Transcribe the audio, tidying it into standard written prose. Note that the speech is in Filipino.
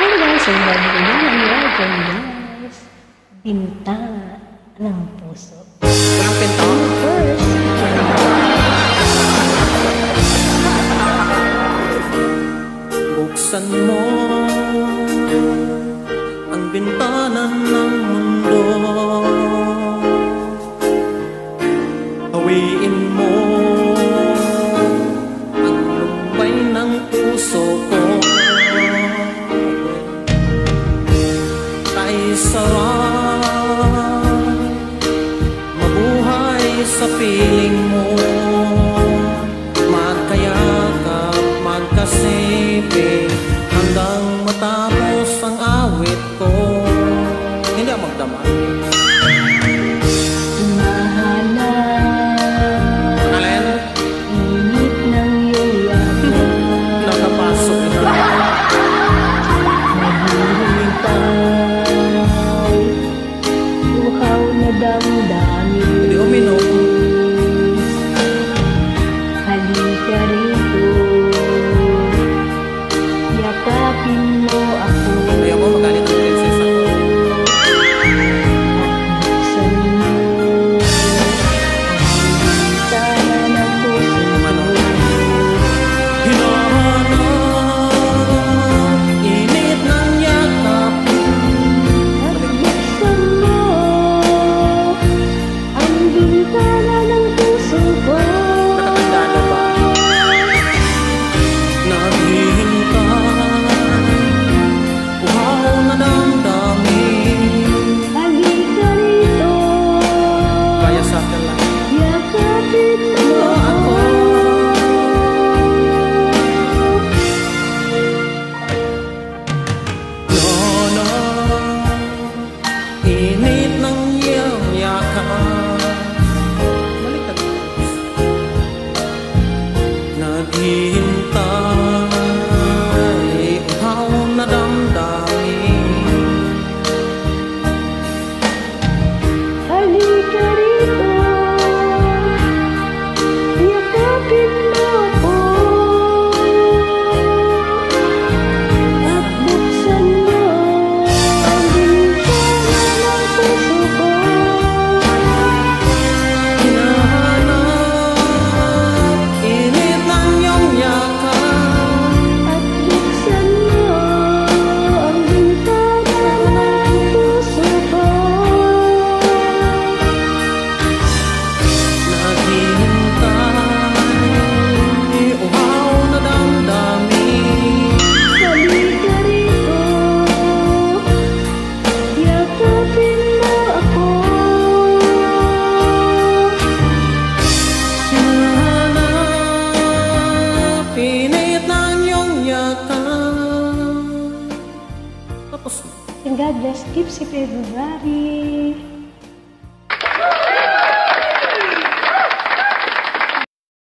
Hey guys, ang bago ko naman yan guys. Bintana ng puso. Walang pinto? First. Buksan mo ang bintana ng mundo. Hawiin mo ang lumbay ng puso ko. Ta'y sarap mabuhay sa piling mo. Magkayakap, magkasiping hanggang matapos ang awit ko. Hindi ako magdamag. Hindi uminom. Halika rito, yakapin mo ako. Ayoko magalit ang princess ako. At buksan mo ang bintana ng puso ko. Hinahanap init ng yakap. At buksan mo ang bintana ng puso ko. Nakatanda na ba? Naghihintay, uhaw na damdamin. Halika rito, Kaya sa akin lang yakapin mo ako. Lola, init ng iyong yakap. Baliktad. Naghihintay, uhaw na damdamin. Halika rito, yakapin mo ako. At buksan mo ang bintana ng puso ko. Hinahanap init ng iyong yakap. At buksan mo ang bintana ng puso ko. Naghihintay, uhaw na damdamin. Halika rito, yakapin mo ako. Hinahanap init ng iyong yakap. Tapos And God bless. Keep safe everybody.